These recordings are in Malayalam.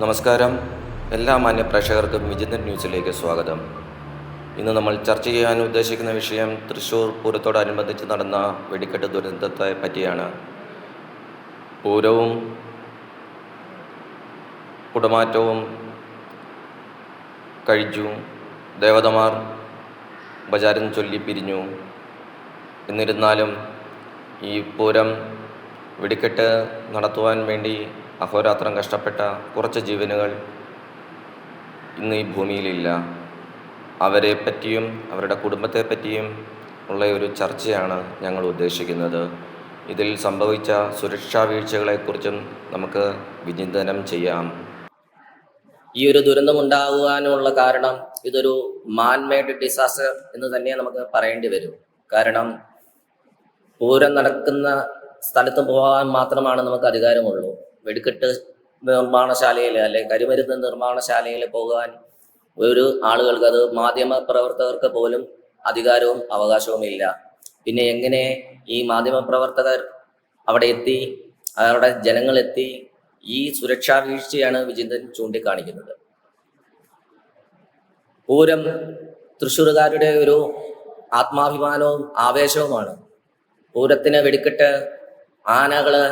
നമസ്കാരം, എല്ലാ മാന്യപ്രേക്ഷകർക്കും വിജിതൻ ന്യൂസിലേക്ക് സ്വാഗതം. ഇന്ന് നമ്മൾ ചർച്ച ചെയ്യാൻ ഉദ്ദേശിക്കുന്ന വിഷയം തൃശ്ശൂർ പൂരത്തോടനുബന്ധിച്ച് നടന്ന വെടിക്കെട്ട് ദുരന്തത്തെ പറ്റിയാണ്. പൂരവും കുടമാറ്റവും കഴിച്ചു, ദേവതമാർ ഉപചാരം ചൊല്ലി പിരിഞ്ഞു. എന്നിരുന്നാലും ഈ പൂരം വെടിക്കെട്ട് നടത്തുവാൻ വേണ്ടി അഹോരാത്രം കഷ്ടപ്പെട്ട കുറച്ച് ജീവനുകൾ ഇന്ന് ഈ ഭൂമിയിലില്ല. അവരെ പറ്റിയും അവരുടെ കുടുംബത്തെ പറ്റിയും ഉള്ള ഒരു ചർച്ചയാണ് ഞങ്ങൾ ഉദ്ദേശിക്കുന്നത്. ഇതിൽ സംഭവിച്ച സുരക്ഷാ വീഴ്ചകളെക്കുറിച്ചും നമുക്ക് വിചിന്തനം ചെയ്യാം. ഈ ഒരു ദുരന്തം ഉണ്ടാകുവാനുള്ള കാരണം ഇതൊരു മാൻമെയ്ഡ് ഡിസാസ്റ്റർ എന്ന് തന്നെ നമുക്ക് പറയേണ്ടി വരും. കാരണം പൂരം നടക്കുന്ന സ്ഥലത്ത് പോകാൻ മാത്രമാണ് നമുക്ക് അധികാരമുള്ളൂ. വെടിക്കെട്ട് നിർമ്മാണശാലയിൽ അല്ലെങ്കിൽ കരിമരുന്ന് നിർമ്മാണശാലയിൽ പോകാൻ ഒരു ആളുകൾക്ക്, അത് മാധ്യമ പ്രവർത്തകർക്ക് പോലും അധികാരവും അവകാശവും ഇല്ല. പിന്നെ എങ്ങനെ ഈ മാധ്യമ പ്രവർത്തകർ അവിടെ എത്തി, അവിടെ ജനങ്ങളെത്തി? ഈ സുരക്ഷാ വീഴ്ചയാണ് വിജിതൻ ചൂണ്ടിക്കാണിക്കുന്നത്. പൂരം തൃശ്ശൂരുകാരുടെ ഒരു ആത്മാഭിമാനവും ആവേശവുമാണ്. പൂരത്തിന് വെടിക്കെട്ട്, ആനകള്,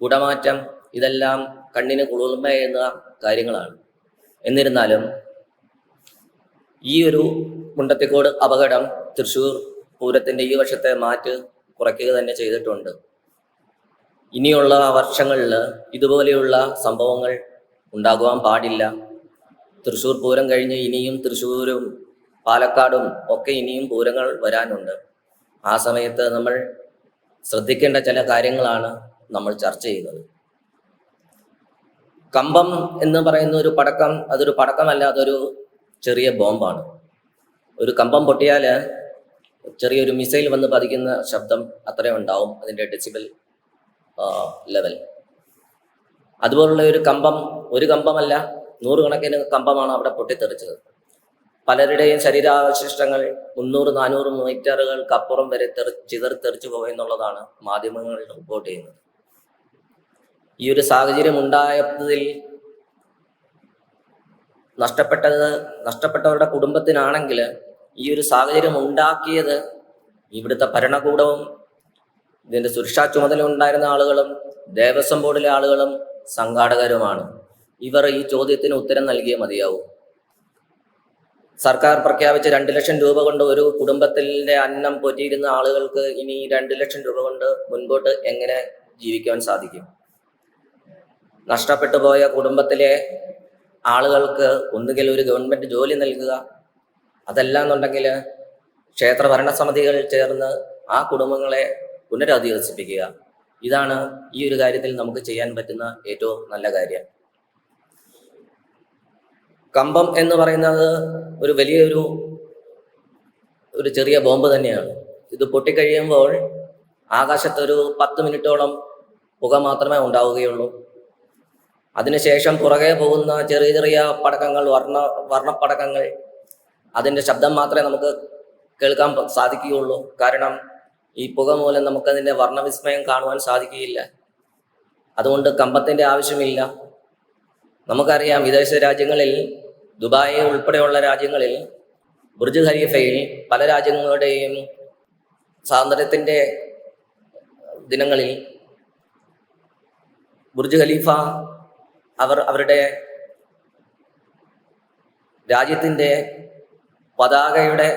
കുടമാറ്റം, ഇതെല്ലാം കണ്ണിന് കുളിർമയുന്ന കാര്യങ്ങളാണ്. എന്നിരുന്നാലും ഈ ഒരു മുണ്ടത്തിക്കോട് അപകടം തൃശ്ശൂർ പൂരത്തിൻ്റെ ഈ വർഷത്തെ മാറ്റ് കുറയ്ക്കുക തന്നെ ചെയ്തിട്ടുണ്ട്. ഇനിയുള്ള വർഷങ്ങളിൽ ഇതുപോലെയുള്ള സംഭവങ്ങൾ ഉണ്ടാകുവാൻ പാടില്ല. തൃശ്ശൂർ പൂരം കഴിഞ്ഞ് ഇനിയും തൃശ്ശൂരും പാലക്കാടും ഒക്കെ ഇനിയും പൂരങ്ങൾ വരാനുണ്ട്. ആ സമയത്ത് നമ്മൾ ശ്രദ്ധിക്കേണ്ട ചില കാര്യങ്ങളാണ് നമ്മൾ ചർച്ച ചെയ്യുന്നത്. കമ്പം എന്ന് പറയുന്ന ഒരു പടക്കം, അതൊരു പടക്കമല്ല, അതൊരു ചെറിയ ബോംബാണ്. ഒരു കമ്പം പൊട്ടിയാൽ ചെറിയൊരു മിസൈൽ വന്ന് പതിക്കുന്ന ശബ്ദം അത്രയും ഉണ്ടാവും, അതിൻ്റെ ഡെസിബൽ ലെവൽ. അതുപോലുള്ള ഒരു കമ്പം, ഒരു കമ്പമല്ല, നൂറുകണക്കിന് കമ്പമാണ് അവിടെ പൊട്ടിത്തെറിച്ചത്. പലരുടെയും ശരീരാവശിഷ്ടങ്ങൾ 300-400 മീറ്ററുകൾക്കപ്പുറം വരെ ചിതറിത്തെറിച്ചു പോയെന്നുള്ളതാണ് മാധ്യമങ്ങൾ റിപ്പോർട്ട് ചെയ്യുന്നത്. ഈ ഒരു സാഹചര്യം ഉണ്ടായതിൽ നഷ്ടപ്പെട്ടവരുടെ കുടുംബത്തിനാണെങ്കിൽ ഈ ഒരു സാഹചര്യം ഉണ്ടാക്കിയത് ഇവിടുത്തെ ഭരണകൂടവും ഇതിൻ്റെ സുരക്ഷാ ചുമതല ഉണ്ടായിരുന്ന ആളുകളും ദേവസ്വം ബോർഡിലെ ആളുകളും സംഘാടകരുമാണ്. ഇവർ ഈ ചോദ്യത്തിന് ഉത്തരം നൽകിയേ മതിയാവും. സർക്കാർ പ്രഖ്യാപിച്ച 2 ലക്ഷം രൂപ കൊണ്ട് ഒരു കുടുംബത്തിൻ്റെ അന്നം പൊറ്റിയിരുന്ന ആളുകൾക്ക് ഇനി 2 ലക്ഷം രൂപ കൊണ്ട് മുൻപോട്ട് എങ്ങനെ ജീവിക്കാൻ സാധിക്കും? നഷ്ടപ്പെട്ടു പോയ കുടുംബത്തിലെ ആളുകൾക്ക് ഒന്നുകിൽ ഒരു ഗവൺമെൻറ് ജോലി നൽകുക, അതല്ല എന്നുണ്ടെങ്കിൽ ക്ഷേത്ര ഭരണസമിതികൾ ചേർന്ന് ആ കുടുംബങ്ങളെ പുനരധിവസിപ്പിക്കുക. ഇതാണ് ഈ ഒരു കാര്യത്തിൽ നമുക്ക് ചെയ്യാൻ പറ്റുന്ന ഏറ്റവും നല്ല കാര്യം. കമ്പം എന്ന് പറയുന്നത് ഒരു വലിയൊരു ചെറിയ ബോംബ് തന്നെയാണ്. ഇത് പൊട്ടിക്കഴിയുമ്പോൾ ആകാശത്തൊരു 10 മിനിറ്റോളം പുക മാത്രമേ ഉണ്ടാവുകയുള്ളൂ. അതിനുശേഷം പുറകെ പോകുന്ന ചെറിയ ചെറിയ പടക്കങ്ങൾ, വർണ്ണപ്പടക്കങ്ങൾ, അതിൻ്റെ ശബ്ദം മാത്രമേ നമുക്ക് കേൾക്കാൻ സാധിക്കുകയുള്ളൂ. കാരണം ഈ പുക മൂലം നമുക്കതിൻ്റെ വർണ്ണവിസ്മയം കാണുവാൻ സാധിക്കുകയില്ല. അതുകൊണ്ട് കമ്പത്തിൻ്റെ ആവശ്യമില്ല. നമുക്കറിയാം, വിദേശ രാജ്യങ്ങളിൽ, ദുബായ് ഉൾപ്പെടെയുള്ള രാജ്യങ്ങളിൽ, ബുർജ് ഖലീഫയിൽ പല രാജ്യങ്ങളുടെയും സ്വാതന്ത്ര്യത്തിൻ്റെ ദിനങ്ങളിൽ ബുർജ് ഖലീഫ അവരുടെ രാജ്യത്തിൻ്റെ പതാകയുടെ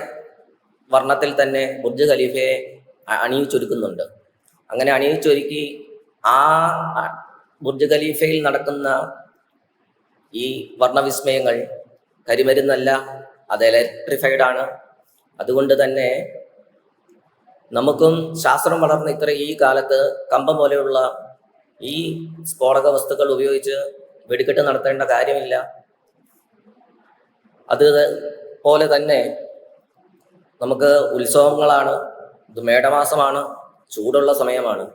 വർണ്ണത്തിൽ തന്നെ ബുർജ് ഖലീഫയെ അണിയിച്ചൊരുക്കുന്നുണ്ട്. അങ്ങനെ അണിയിച്ചൊരുക്കി ആ ബുർജ് ഖലീഫയിൽ നടക്കുന്ന ഈ വർണ്ണവിസ്മയങ്ങൾ കരിമരുന്നല്ല, അത് ഇലക്ട്രിഫൈഡ് ആണ്. അതുകൊണ്ട് തന്നെ നമുക്കും ശാസ്ത്രം വളർന്ന ഈ കാലത്ത് കമ്പം പോലെയുള്ള ഈ സ്ഫോടക വസ്തുക്കൾ ഉപയോഗിച്ച് വെടിക്കെട്ട് നടത്തേണ്ട കാര്യമില്ല. അതുപോലെ തന്നെ നമുക്ക് ഉത്സവങ്ങളാണ്, ഇത് മേടമാസമാണ്, ചൂടുള്ള സമയമാണ്.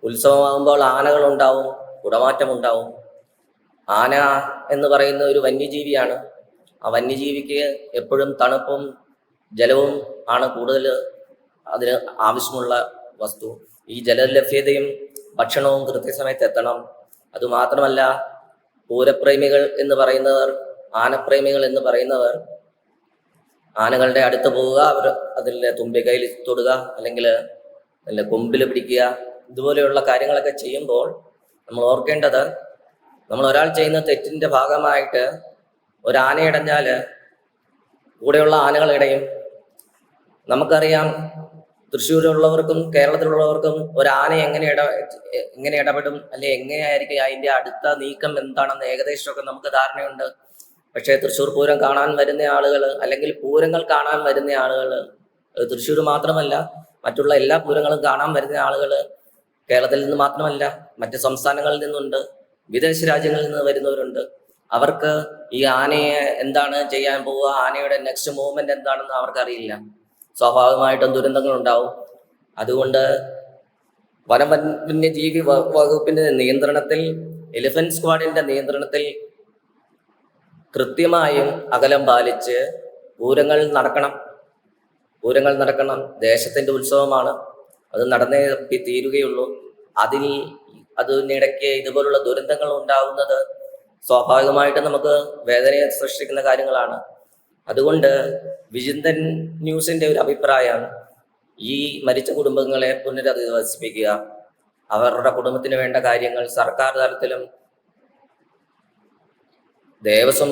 ഉത്സവമാകുമ്പോൾ ആനകളുണ്ടാവും, കുടമാറ്റമുണ്ടാവും. ആന എന്ന് പറയുന്ന ഒരു വന്യജീവിയാണ്. ആ വന്യജീവിക്ക് എപ്പോഴും തണുപ്പും ജലവും ആണ് കൂടുതൽ അതിന് ആവശ്യമുള്ള വസ്തു. ഈ ജലലഭ്യതയും ഭക്ഷണവും കൃത്യസമയത്ത് എത്തണം. അതുമാത്രമല്ല, പൂരപ്രേമികൾ എന്ന് പറയുന്നവർ, ആനപ്രേമികൾ എന്ന് പറയുന്നവർ ആനകളുടെ അടുത്ത് പോവുക, അവർ അതിൻ്റെ തുമ്പിക്കൈയിൽ തൊടുക, അല്ലെങ്കിൽ അതിൻ്റെ കൊമ്പിൽ പിടിക്കുക, ഇതുപോലെയുള്ള കാര്യങ്ങളൊക്കെ ചെയ്യുമ്പോൾ നമ്മൾ ഓർക്കേണ്ടത്, നമ്മൾ ഒരാൾ ചെയ്യുന്ന തെറ്റിൻ്റെ ഭാഗമായിട്ട് ഒരാനയിടഞ്ഞാൽ കൂടെയുള്ള ആനകളിടയും. നമുക്കറിയാം, തൃശ്ശൂരുള്ളവർക്കും കേരളത്തിലുള്ളവർക്കും ഒരാന എങ്ങനെ ഇടപെടും, അല്ലെ എങ്ങനെയായിരിക്കും അതിൻ്റെ അടുത്ത നീക്കം എന്താണെന്ന് ഏകദേശമൊക്കെ നമുക്ക് ധാരണയുണ്ട്. പക്ഷേ തൃശ്ശൂർ പൂരം കാണാൻ വരുന്ന ആളുകൾ, അല്ലെങ്കിൽ പൂരങ്ങൾ കാണാൻ വരുന്ന ആളുകൾ, തൃശ്ശൂർ മാത്രമല്ല മറ്റുള്ള എല്ലാ പൂരങ്ങളും കാണാൻ വരുന്ന ആളുകൾ കേരളത്തിൽ നിന്ന് മാത്രമല്ല മറ്റ് സംസ്ഥാനങ്ങളിൽ നിന്നുണ്ട്, വിദേശ രാജ്യങ്ങളിൽ നിന്ന് വരുന്നവരുണ്ട്. അവർക്ക് ഈ ആനയെ എന്താണ് ചെയ്യാൻ പോവുക, ആനയുടെ നെക്സ്റ്റ് മൂവ്മെന്റ് എന്താണെന്ന് അവർക്കറിയില്ല. സ്വാഭാവികമായിട്ടും ദുരന്തങ്ങൾ ഉണ്ടാവും. അതുകൊണ്ട് വന്യജീവി വകുപ്പിന്റെ നിയന്ത്രണത്തിൽ, എലിഫന്റ് സ്ക്വാഡിന്റെ നിയന്ത്രണത്തിൽ കൃത്യമായും അകലം പാലിച്ച് പൂരങ്ങൾ നടക്കണം. ദേശത്തിന്റെ ഉത്സവമാണ്, അത് നടന്നേ തീരുകയുള്ളൂ. അതിനിടയ്ക്ക് ഇതുപോലുള്ള ദുരന്തങ്ങൾ ഉണ്ടാകുന്നത് സ്വാഭാവികമായിട്ടും നമുക്ക് വേദനയെ സൃഷ്ടിക്കുന്ന കാര്യങ്ങളാണ്. അതുകൊണ്ട് വിചിന്തൻ ന്യൂസിന്റെ ഒരു അഭിപ്രായം, ഈ മരിച്ച കുടുംബങ്ങളെ പുനരധിവസിപ്പിക്കുക, അവരുടെ കുടുംബത്തിന് വേണ്ട കാര്യങ്ങൾ സർക്കാർ തലത്തിലും ദേവസ്വം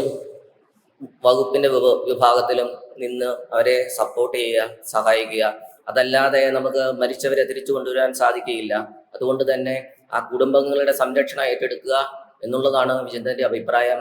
വകുപ്പിന്റെ വിഭാഗത്തിലും നിന്ന് അവരെ സപ്പോർട്ട് ചെയ്യുക, സഹായിക്കുക. അതല്ലാതെ നമുക്ക് മരിച്ചവരെ തിരിച്ചു കൊണ്ടുവരാൻ സാധിക്കുകയില്ല. അതുകൊണ്ട് തന്നെ ആ കുടുംബങ്ങളുടെ സംരക്ഷണം ഏറ്റെടുക്കുക എന്നുള്ളതാണ് വിചിന്തന്റെ അഭിപ്രായം.